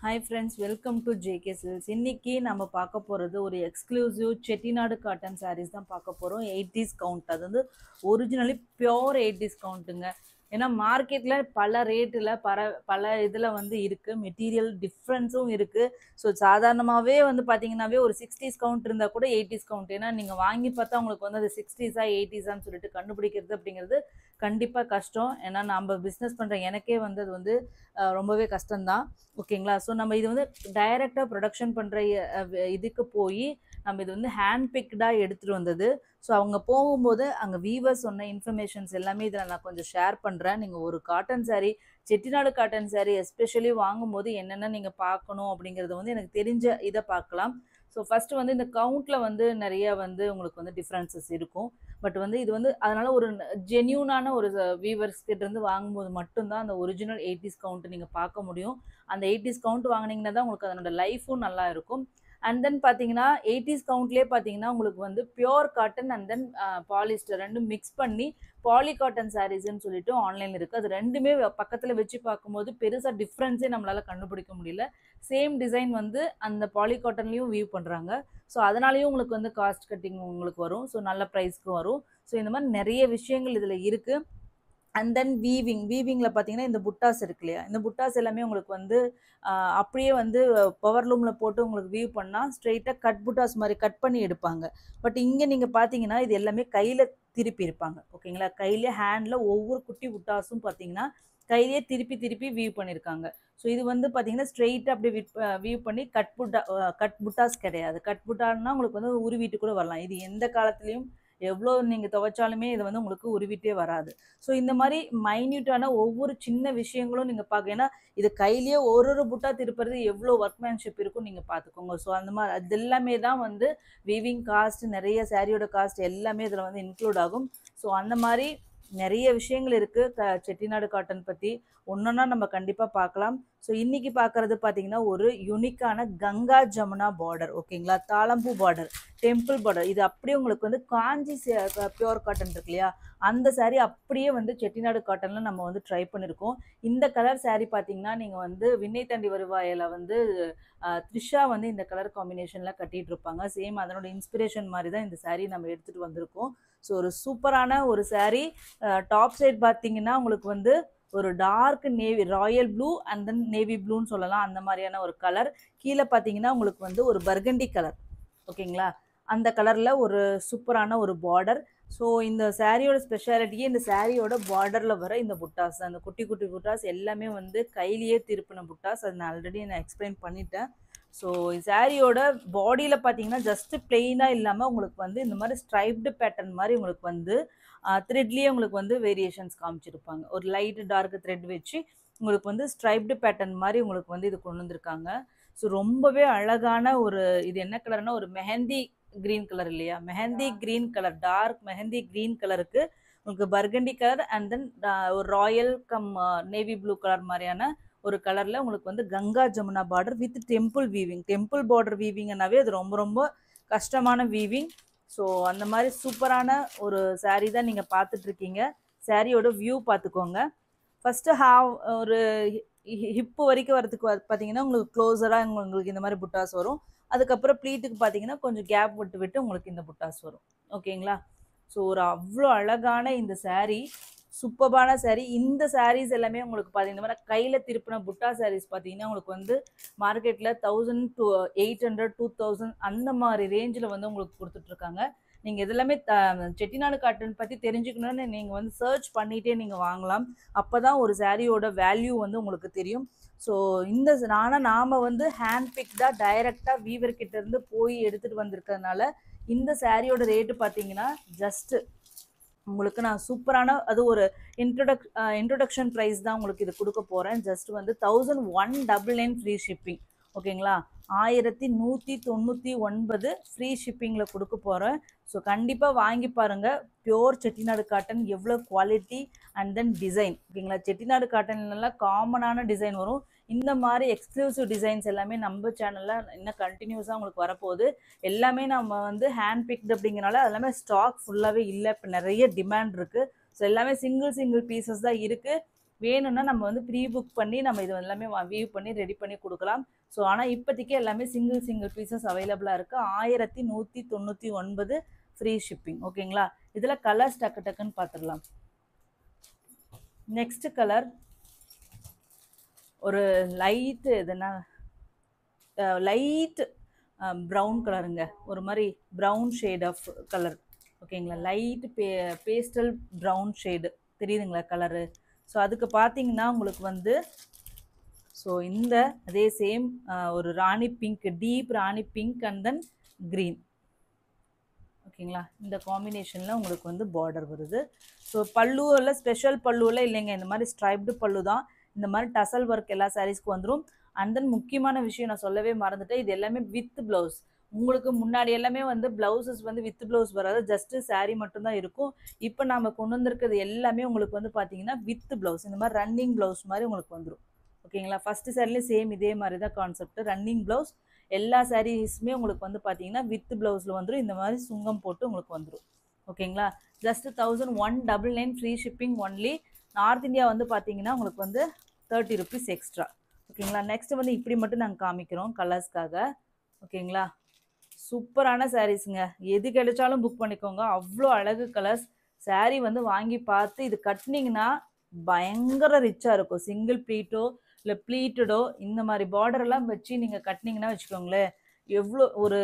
Hi friends, welcome to JK Silks. இன்னைக்கு நம்ம பார்க்க போறது ஒரு எக்ஸ்க்ளூசிவ் செட்டிநாடு காட்டன் sarees தான் பார்க்க போறோம். 80s count. அது வந்து ஒரிஜினலி பியோர் 80s கவுண்ட்டுங்க. ஏன்னா மார்க்கெட்ல பல ரேட்டில் பல இதில் வந்து இருக்கு, மெட்டீரியல் டிஃப்ரென்ஸும் இருக்கு. ஸோ சாதாரணமாகவே வந்து பார்த்தீங்கன்னாவே ஒரு 60s கவுண்ட் இருந்தால் கூட 80s கவுண்ட். ஏன்னா நீங்கள் வாங்கி பார்த்தா உங்களுக்கு வந்து அது 60s 80s சொல்லிட்டு கண்டுபிடிக்கிறது அப்படிங்கிறது கண்டிப்பாக கஷ்டம். ஏன்னா நம்ம பிஸ்னஸ் பண்ணுற எனக்கே வந்து அது வந்து ரொம்பவே கஷ்டம்தான். ஓகேங்களா? ஸோ நம்ம இது வந்து டைரெக்டாக ப்ரொடக்ஷன் பண்ணுற இதுக்கு போய் நம்ம இது வந்து ஹேண்ட் பிக்டாக எடுத்துகிட்டு வந்தது. ஸோ அவங்க போகும்போது அங்கே வீவர்ஸ் சொன்ன இன்ஃபர்மேஷன்ஸ் எல்லாமே இதில் நான் கொஞ்சம் ஷேர் பண்ணுறேன். நீங்கள் ஒரு cotton sari, Chettinad cotton sari especially வாங்கும்போது என்னென்ன நீங்கள் பார்க்கணும் அப்படிங்கிறத வந்து எனக்கு தெரிஞ்ச இதை பார்க்கலாம். ஸோ ஃபஸ்ட்டு வந்து இந்த கவுண்ட்டில் வந்து நிறைய வந்து உங்களுக்கு வந்து டிஃப்ரென்சஸ் இருக்கும். பட் வந்து இது வந்து அதனால் ஒரு ஜென்யூனான ஒரு வீவர்ஸ் கிட்டேருந்து வாங்கும்போது மட்டும்தான் அந்த ஒரிஜினல் 80s கவுண்ட் நீங்கள் பார்க்க முடியும். அந்த 80s கவுண்ட் வாங்கினீங்கன்னா தான் உங்களுக்கு அதனோட லைஃபும் நல்லா இருக்கும். அண்ட் தென் பார்த்தீங்கன்னா 80s கவுண்ட்லேயே பார்த்தீங்கன்னா உங்களுக்கு வந்து pure cotton and then polyester ரெண்டும் மிக்ஸ் பண்ணி பாலி காட்டன் சாரீஸ்ன்னு சொல்லிட்டு ஆன்லைனில் இருக்குது. அது ரெண்டுமே பக்கத்தில் வச்சு பார்க்கும்போது பெருசாக டிஃப்ரென்ஸே நம்மளால் கண்டுபிடிக்க முடியல. சேம் டிசைன் வந்து அந்த பாலி காட்டன்லேயும் வியூ பண்ணுறாங்க. ஸோ அதனாலேயும் உங்களுக்கு வந்து காஸ்ட் கட்டிங் உங்களுக்கு வரும். ஸோ நல்ல ப்ரைஸ்க்கு வரும். ஸோ இந்த மாதிரி நிறைய விஷயங்கள் இதில் இருக்குது. அண்ட் தென் வீவிங்கில் பார்த்தீங்கன்னா இந்த புட்டாஸ் இருக்கு இல்லையா, இந்த புட்டாஸ் எல்லாமே உங்களுக்கு வந்து அப்படியே வந்து பவர் லூமில் போட்டு உங்களுக்கு வீவ் பண்ணால் ஸ்ட்ரெயிட்டாக கட் புட்டாஸ் மாதிரி கட் பண்ணி எடுப்பாங்க. பட் இங்கே நீங்கள் பார்த்தீங்கன்னா இது எல்லாமே கையில் திருப்பி இருப்பாங்க. ஓகேங்களா? கையிலே ஹேண்டில் ஒவ்வொரு குட்டி புட்டாஸும் பார்த்தீங்கன்னா கையிலே திருப்பி திருப்பி வீவ் பண்ணியிருக்காங்க. ஸோ இது வந்து பார்த்தீங்கன்னா ஸ்ட்ரெயிட்டாக அப்படியே வீவ் பண்ணி கட் புட்டாஸ் கிடையாது. கட் புட்டான்னா உங்களுக்கு வந்து உருவிட்டு கூட வரலாம். இது எந்த காலத்துலேயும் எவ்வளோ நீங்கள் துவைச்சாலுமே இது வந்து உங்களுக்கு உருவிட்டே வராது. ஸோ இந்த மாதிரி மைன்யூட்டான ஒவ்வொரு சின்ன விஷயங்களும் நீங்கள் பார்க்க, ஏன்னா இது கையிலேயே ஒரு புட்டா திருப்புறது எவ்வளோ ஒர்க்மேன்ஷிப் இருக்கும் நீங்கள் பார்த்துக்கோங்க. ஸோ அந்த மாதிரி அது எல்லாமே தான் வந்து வீவிங் காஸ்ட், நிறைய சாரியோட காஸ்ட் எல்லாமே இதில் வந்து இன்க்ளூட் ஆகும். ஸோ அந்த மாதிரி நிறைய விஷயங்கள் இருக்குது செட்டிநாடு காட்டன் பற்றி. ஒன்றொன்னா நம்ம கண்டிப்பாக பார்க்கலாம். ஸோ இன்றைக்கி பார்க்குறது பார்த்தீங்கன்னா ஒரு யூனிக்கான கங்கா ஜமுனா பார்டர். ஓகேங்களா? தாளம்பூ பார்டர், டெம்பிள் பார்டர். இது அப்படியே உங்களுக்கு வந்து காஞ்சி பியோர் காட்டன் இருக்கு இல்லையா, அந்த சாரீ அப்படியே வந்து செட்டிநாடு காட்டனில் நம்ம வந்து ட்ரை பண்ணியிருக்கோம். இந்த கலர் சாரீ பார்த்தீங்கன்னா நீங்கள் வந்து விண்ணை தாண்டி வருவாயில் வந்து த்ரிஷா வந்து இந்த கலர் காம்பினேஷனில் கட்டிகிட்டு இருப்பாங்க. சேம் அதனோட இன்ஸ்பிரேஷன் மாதிரி தான் இந்த சாரீ நம்ம எடுத்துகிட்டு வந்திருக்கோம். ஸோ ஒரு சூப்பரான ஒரு சாரீ. டாப் சைட் பார்த்தீங்கன்னா உங்களுக்கு வந்து ஒரு dark navy royal blue and then navy ப்ளூன்னு சொல்லலாம், அந்த மாதிரியான ஒரு கலர். கீழே பார்த்தீங்கன்னா உங்களுக்கு வந்து ஒரு பர்கண்டி கலர். ஓகேங்களா? அந்த கலரில் ஒரு சூப்பரான ஒரு பார்டர். ஸோ இந்த சாரியோட ஸ்பெஷாலிட்டியே இந்த சாரியோட பார்டரில் வர இந்த புட்டாஸ், அந்த குட்டி குட்டி புட்டாஸ் எல்லாமே வந்து கையிலேயே திருப்பின புட்டாஸ். அது நான் ஆல்ரெடி எக்ஸ்பிளைன் பண்ணிட்டேன். ஸோ சாரியோட பாடியில் பார்த்தீங்கன்னா ஜஸ்ட் பிளெயினாக இல்லாமல் உங்களுக்கு வந்து இந்த மாதிரி ஸ்ட்ரைப்டு பேட்டர்ன் மாதிரி உங்களுக்கு வந்து த்ரெட்லேயே உங்களுக்கு வந்து வேரியேஷன்ஸ் காமிச்சிருப்பாங்க. ஒரு லைட் டார்க் த்ரெட் வச்சு உங்களுக்கு வந்து ஸ்ட்ரைப்டு பேட்டர்ன் மாதிரி உங்களுக்கு வந்து இது கொண்டு வந்திருக்காங்க. ஸோ ரொம்பவே அழகான ஒரு, இது என்ன கலர்னா ஒரு மெஹந்தி கிரீன் கலர் இல்லையா, mehndi green colour, dark mehndi green கலருக்கு உங்களுக்கு பர்கண்டி கலர் அண்ட் தென் ஒரு royal cum navy blue colour மாதிரியான ஒரு கலரில் உங்களுக்கு வந்து Ganga Jamuna border with temple weaving. Temple border வீவிங்னாவே அது ரொம்ப ரொம்ப கஷ்டமான வீவிங். ஸோ அந்த மாதிரி சூப்பரான ஒரு சாரீ தான் நீங்கள் பார்த்துட்ருக்கீங்க. சாரியோட வியூ பார்த்துக்கோங்க. ஃபஸ்ட்டு ஒரு ஹிப்பு வரைக்கும் வரதுக்கு பார்த்தீங்கன்னா உங்களுக்கு க்ளோஸராக உங்களுக்கு இந்த மாதிரி புட்டாஸ் வரும். அதுக்கப்புறம் ப்ளீட்டுக்கு பார்த்தீங்கன்னா கொஞ்சம் கேப் விட்டு விட்டு உங்களுக்கு இந்த புட்டாஸ் வரும். ஓகேங்களா? ஸோ ஒரு அவ்வளோ அழகான இந்த சாரீ, சூப்பரான சாரீ. இந்த சாரீஸ் எல்லாமே உங்களுக்கு பார்த்தீங்கன்னா இந்த மாதிரி கையில் திருப்பின புட்டா சாரீஸ் பார்த்தீங்கன்னா உங்களுக்கு வந்து மார்க்கெட்டில் 1000 to 800 2000 அந்த மாதிரி ரேஞ்சில் வந்து உங்களுக்கு கொடுத்துட்ருக்காங்க. நீங்கள் இதெல்லாமே செட்டிநாடு காட்டன் பற்றி தெரிஞ்சுக்கணுன்னு நீங்கள் வந்து சர்ச் பண்ணிகிட்டே நீங்கள் வாங்கலாம். அப்போ தான் ஒரு சாரியோட வேல்யூ வந்து உங்களுக்கு தெரியும். ஸோ இந்த நாம் வந்து ஹேண்ட் பிக்டாக டைரெக்டாக வீவர்கிட்டேருந்து போய் எடுத்துகிட்டு வந்திருக்கிறதுனால இந்த சாரியோட ரேட்டு பார்த்தீங்கன்னா ஜஸ்ட்டு உங்களுக்கு நான் சூப்பரான அது ஒரு இன்ட்ரொடக்ஷன் ப்ரைஸ் தான் உங்களுக்கு இது கொடுக்க போகிறேன். ஜஸ்ட் வந்து 1199 ஃப்ரீ ஷிப்பிங். ஓகேங்களா? 1199 ஃப்ரீ ஷிப்பிங்கில் கொடுக்க போகிறேன். ஸோ கண்டிப்பாக வாங்கி பாருங்கள். பியோர் செட்டிநாடு காட்டன் எவ்வளோ குவாலிட்டி அண்ட் தென் டிசைன். ஓகேங்களா? செட்டிநாடு காட்டன்லாம் காமனான டிசைன் வரும். இந்த மாதிரி எக்ஸ்க்ளூசிவ் டிசைன்ஸ் எல்லாமே நம்ம சேனலில் இன்னும் கண்டினியூஸாக உங்களுக்கு வரப்போகுது. எல்லாமே நம்ம வந்து ஹேண்ட் பிக்டு அப்படிங்கிறனால எல்லாமே ஸ்டாக் ஃபுல்லாகவே இல்லை. இப்போ நிறைய டிமாண்ட் இருக்குது. ஸோ எல்லாமே சிங்கிள் பீசஸ் தான் இருக்குது. வேணும்னா நம்ம வந்து ப்ரீ புக் பண்ணி நம்ம இது எல்லாமே வியூ பண்ணி ரெடி பண்ணி கொடுக்கலாம். ஸோ ஆனால் இப்போதைக்கு எல்லாமே சிங்கிள் பீசஸ் அவைலபிளாக இருக்குது. 1199 ஃப்ரீ ஷிப்பிங். ஓகேங்களா? இதில் கலர்ஸ் டக்குன்னு பார்த்துடலாம். நெக்ஸ்ட் கலர் ஒரு லைட்டு எதுனா லைட் ப்ரௌன் கலருங்க. ஒரு மாதிரி ப்ரௌன் ஷேட் ஆஃப் கலர். ஓகேங்களா? லைட் பேஸ்டல் ப்ரௌன் ஷேடு தெரியுதுங்களா கலரு? ஸோ அதுக்கு பார்த்தீங்கன்னா உங்களுக்கு வந்து ஸோ இந்த அதே சேம் ஒரு rani pink, deep rani pink and then green. ஓகேங்களா? இந்த காம்பினேஷனில் உங்களுக்கு வந்து பார்டர் வருது. ஸோ பல்லுவில் ஸ்பெஷல் பல்லுவில் இல்லைங்க, இந்த மாதிரி ஸ்ட்ரைப்டு பல்லு தான். இந்த மாதிரி டசல் ஒர்க் எல்லா சாரீஸ்க்கு வந்துடும். அண்ட் தென் முக்கியமான விஷயம் நான் சொல்லவே மறந்துட்டேன், இது எல்லாமே வித் ப்ளவுஸ். உங்களுக்கு முன்னாடி எல்லாமே வந்து ப்ளவுசஸ் வந்து வித் ப்ளவுஸ் வராது, ஜஸ்ட்டு சாரீ மட்டும்தான் இருக்கும். இப்போ நம்ம கொண்டு வந்திருக்கிறது எல்லாமே உங்களுக்கு வந்து பார்த்தீங்கன்னா வித் ப்ளவுஸ், இந்த மாதிரி ரன்னிங் ப்ளவுஸ் மாதிரி உங்களுக்கு வந்துடும். ஓகேங்களா? ஃபஸ்ட்டு சாரிலேயே சேம் இதே மாதிரி தான் கான்செப்ட். ரன்னிங் ப்ளவுஸ் எல்லா சாரீஸுமே உங்களுக்கு வந்து பார்த்தீங்கன்னா வித் ப்ளவுஸில் வந்துடும். இந்த மாதிரி சுங்கம் போட்டு உங்களுக்கு வந்துடும். ஓகேங்களா? Just 1199 free shipping only. North India வந்து பார்த்தீங்கன்னா உங்களுக்கு வந்து 30 rupees எக்ஸ்ட்ரா. ஓகேங்களா? நெக்ஸ்ட் வந்து இப்படி மட்டும் நாங்கள் காமிக்கிறோம் கலர்ஸ்க்காக. ஓகேங்களா? சூப்பரான சாரீஸுங்க. எது கிடைச்சாலும் புக் பண்ணிக்கோங்க. அவ்வளோ அழகு கலர்ஸ். சாரீ வந்து வாங்கி பார்த்து இது கட்டினீங்கன்னா பயங்கர ரிச்சாக இருக்கும். சிங்கிள் ப்ளீட்டோ இல்லை ப்ளீட்டடோ இந்த மாதிரி பார்டரெல்லாம் வச்சு நீங்கள் கட்டினீங்கன்னா வச்சுக்கோங்களேன், எவ்வளோ ஒரு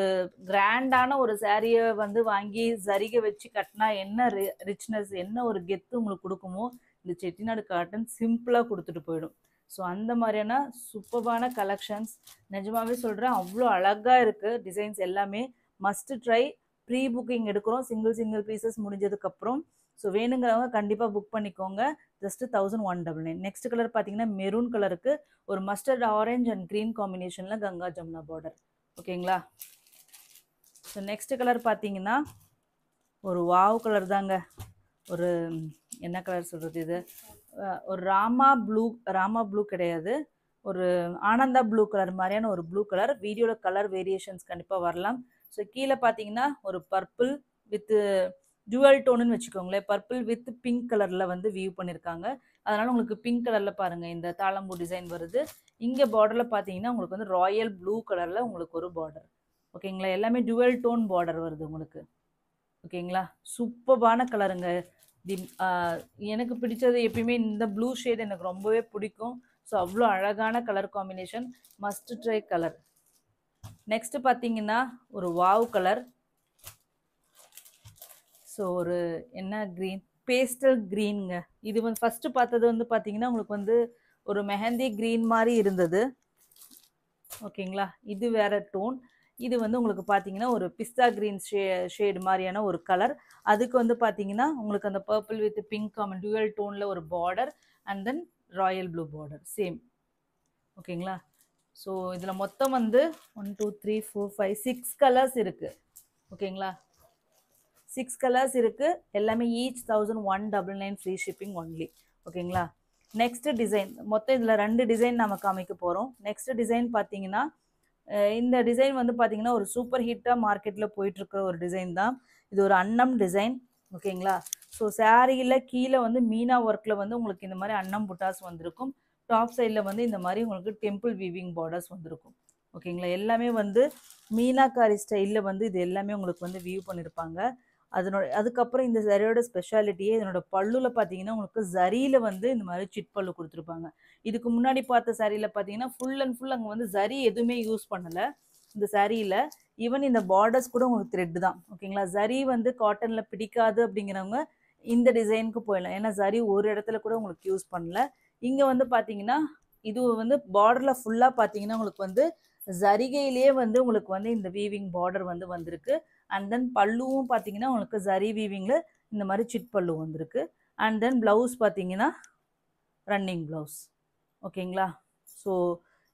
கிராண்டான ஒரு சாரியை வந்து வாங்கி சரிகை வச்சு கட்டினா என்ன ரிச்னஸ், என்ன ஒரு கெத்து உங்களுக்கு கொடுக்குமோ இந்த செட்டிநாடு காட்டன் சிம்பிளாக கொடுத்துட்டு போயிடும். ஸோ அந்த மாதிரியான சூப்பரான கலெக்ஷன்ஸ் நிஜமாவே சொல்கிறேன், அவ்வளோ அழகாக இருக்குது டிசைன்ஸ் எல்லாமே. Must try. ப்ரீ புக்கிங் எடுக்கிறோம் சிங்கிள் பீசஸ் முடிஞ்சதுக்கப்புறம். ஸோ வேணுங்கிறவங்க கண்டிப்பாக புக் பண்ணிக்கோங்க. ஜஸ்ட்டு 1199. நெக்ஸ்ட் கலர் பார்த்தீங்கன்னா மெரூன் கலருக்கு ஒரு மஸ்டர்ட் ஆரஞ்ச் அண்ட் க்ரீன் காம்பினேஷனில் கங்கா ஜமுனா பார்டர். ஓகேங்களா? ஸோ நெக்ஸ்ட் கலர் பார்த்தீங்கன்னா ஒரு வாவ் கலர் தாங்க. ஒரு என்ன கலர் சொல்கிறது, இது ஒரு ராமா ப்ளூ கிடையாது, ஒரு ஆனந்தா ப்ளூ கலர் மாதிரியான ஒரு ப்ளூ கலர். வீடியோவில் கலர் வேரியேஷன்ஸ் கண்டிப்பாக வரலாம். ஸோ கீழே பார்த்தீங்கன்னா ஒரு பர்பிள் வித் டுவல் டோனுன்னு வச்சுக்கோங்களேன். பர்பிள் வித் பிங்க் கலரில் வந்து வியூ பண்ணியிருக்காங்க. அதனால் உங்களுக்கு பிங்க் கலரில் பாருங்கள் இந்த தாளம்பூ டிசைன் வருது. இங்கே பார்டரில் பார்த்தீங்கன்னா உங்களுக்கு வந்து ராயல் ப்ளூ கலரில் உங்களுக்கு ஒரு பார்டர். ஓகேங்களா? எல்லாமே டுவல் டோன் பார்டர் வருது உங்களுக்கு. ஓகேங்களா? சூப்பரான கலருங்க. எனக்கு பிடிச்சது எப்பயுமே இந்த ப்ளூ ஷேட் எனக்கு ரொம்பவே பிடிக்கும். ஸோ அவ்வளோ அழகான colour combination, must try colour. Next பார்த்தீங்கன்னா ஒரு வாவ் கலர். ஸோ ஒரு என்ன க்ரீன், பேஸ்டல் க்ரீனுங்க. இது வந்து ஃபஸ்ட்டு பார்த்தது வந்து பார்த்தீங்கன்னா உங்களுக்கு வந்து ஒரு மெஹந்தி க்ரீன் மாதிரி இருந்தது. ஓகேங்களா? இது வேற டோன். இது வந்து உங்களுக்கு பார்த்தீங்கன்னா ஒரு பிஸ்தா க்ரீன் ஷேடு மாதிரியான ஒரு கலர். அதுக்கு வந்து பார்த்தீங்கன்னா உங்களுக்கு அந்த பர்பிள் வித் பிங்க் டுவல் டோனில் ஒரு border and then Royal blue border same. ஓகேங்களா? ஸோ இதில் மொத்தம் வந்து 1 2 3 4 5 6 கலர்ஸ் இருக்குது. ஓகேங்களா? 6 கலர்ஸ் இருக்குது. எல்லாமே ஈச் 1199 ஃப்ரீ ஷிப்பிங் ஒன்லி. ஓகேங்களா? நெக்ஸ்ட் டிசைன் மொத்தம் இதில் 2 டிசைன் நம்ம காமிக்க போகிறோம். நெக்ஸ்ட் டிசைன் பார்த்தீங்கன்னா இந்த டிசைன் வந்து பார்த்தீங்கன்னா ஒரு சூப்பர் ஹிட்டாக மார்க்கெட்டில் போயிட்டுருக்கிற ஒரு டிசைன் தான். இது ஒரு அன்னம் டிசைன். ஓகேங்களா? ஸோ சாரியில் கீழே வந்து மீனா ஒர்க்கில் வந்து உங்களுக்கு இந்த மாதிரி அன்னம் புட்டாஸ் வந்திருக்கும். டாப் சைடில் வந்து இந்த மாதிரி உங்களுக்கு டெம்பிள் வீவிங் பார்டர்ஸ் வந்திருக்கும். ஓகேங்களா? எல்லாமே வந்து மீனாக்காரி ஸ்டைலில் வந்து இது எல்லாமே உங்களுக்கு வந்து வியூ பண்ணியிருப்பாங்க. அதுக்கப்புறம் இந்த சரியோட ஸ்பெஷாலிட்டியே இதனோட பல்லுவில் பார்த்தீங்கன்னா உங்களுக்கு ஜரியில் வந்து இந்த மாதிரி சிட் பல்லு கொடுத்துருப்பாங்க. இதுக்கு முன்னாடி பார்த்த சாரியில் பார்த்தீங்கன்னா ஃபுல் அண்ட் ஃபுல் அங்கே வந்து ஜரி எதுவுமே யூஸ் பண்ணலை இந்த சாரியில். ஈவன் இந்த பார்டர்ஸ் கூட உங்களுக்கு த்ரெட் தான். ஓகேங்களா? ஜரி வந்து காட்டனில் பிடிக்காது அப்படிங்கிறவங்க இந்த டிசைனுக்கு போயிடலாம். ஏன்னா ஜரி ஒரு இடத்துல கூட உங்களுக்கு யூஸ் பண்ணல. இங்கே வந்து பார்த்தீங்கன்னா இது வந்து பார்டரில் ஃபுல்லாக பார்த்தீங்கன்னா உங்களுக்கு வந்து ஜரிகையிலே வந்து உங்களுக்கு வந்து இந்த வீவிங் பார்டர் வந்து வந்திருக்கு. அண்ட் தென் பல்லுவும் பார்த்தீங்கன்னா உங்களுக்கு ஜரி வீவிங்கில் இந்த மாதிரி சிட் பல்லு வந்திருக்கு. அண்ட் தென் ப்ளவுஸ் பார்த்தீங்கன்னா ரன்னிங் ப்ளவுஸ். ஓகேங்களா? ஸோ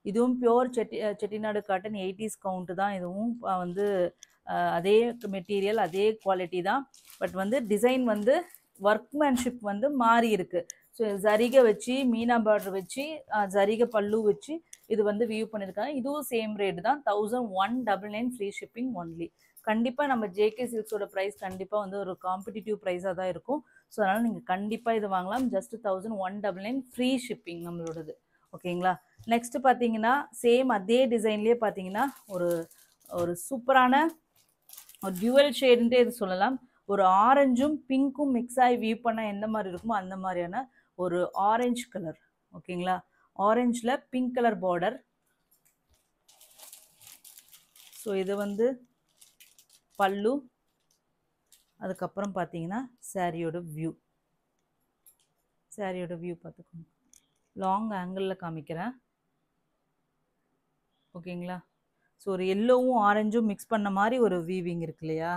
இதுவும் pure Chettinad cotton 80s count தான். இதுவும் வந்து அதே மெட்டீரியல் அதே குவாலிட்டி தான். பட் வந்து டிசைன் வந்து ஒர்க்மேன்ஷிப் வந்து மாறி இருக்குது. ஸோ ஜரிகை வச்சு மீனா பார்டர் வச்சு ஜரிகை பல்லு வச்சு இது வந்து வியூ பண்ணியிருக்காங்க. இதுவும் சேம் ரேட்டு தான் 1199 ஃப்ரீ ஷிப்பிங் ஒன்லி. கண்டிப்பாக நம்ம ஜேகே சில்க்ஸோட ப்ரைஸ் கண்டிப்பாக வந்து ஒரு காம்படிட்டிவ் ப்ரைஸாக தான் இருக்கும். ஸோ அதனால் நீங்கள் கண்டிப்பாக இது வாங்கலாம். ஜஸ்ட் 1199 ஃப்ரீ ஷிப்பிங் நம்மளோடது. ஓகேங்களா? நெக்ஸ்ட் பார்த்தீங்கன்னா சேம் அதே டிசைன்லேயே பார்த்தீங்கன்னா ஒரு ஒரு சூப்பரான ஒரு டியூவல் ஷேடுன்ட்டே இது சொல்லலாம். ஒரு ஆரஞ்சும் பிங்க்கும் மிக்ஸ் ஆகி வியூ பண்ணால் எந்த மாதிரி இருக்குமோ அந்த மாதிரியான ஒரு ஆரஞ்சு கலர். ஓகேங்களா? ஆரஞ்சில் பிங்க் கலர் பார்டர். ஸோ இது வந்து பல்லு. அதுக்கப்புறம் பார்த்தீங்கன்னா சாரியோட வியூ. சாரியோட வியூ பார்த்துக்கோங்க. லாங் ஆங்கிளில் காமிக்கிறேன். ஓகேங்களா? ஸோ ஒரு எல்லோவும் ஆரஞ்சும் மிக்ஸ் பண்ண மாதிரி ஒரு வீவிங் இருக்கு இல்லையா?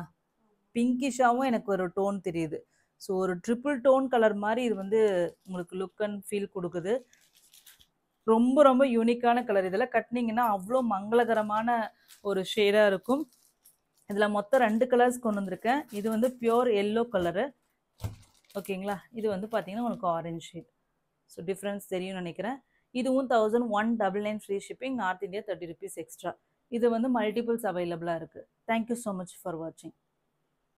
பிங்கிஷாகவும் எனக்கு ஒரு டோன் தெரியுது. ஸோ ஒரு ட்ரிபிள் டோன் கலர் மாதிரி இது வந்து உங்களுக்கு லுக் அண்ட் ஃபீல் கொடுக்குது. ரொம்ப ரொம்ப யூனிக்கான கலர். இதெல்லாம் கட்டினீங்கன்னா அவ்வளோ மங்களகரமான ஒரு ஷேடாக இருக்கும். இதில் மொத்தம் 2 கலர்ஸ் கொண்டு வந்திருக்கேன். இது வந்து பியோர் எல்லோ கலரு. ஓகேங்களா? இது வந்து பார்த்தீங்கன்னா உங்களுக்கு ஆரஞ்சு ஷேட். ஸோ டிஃப்ரென்ஸ் தெரியும்னு நினைக்கிறேன். இதுவும் 1199 free shipping. North India 30 rupees extra. இது வந்து மல்டிபிள்ஸ் அவைலபிளாக இருக்குது. தேங்க்யூ ஸோ மச் ஃபார் வாட்சிங்.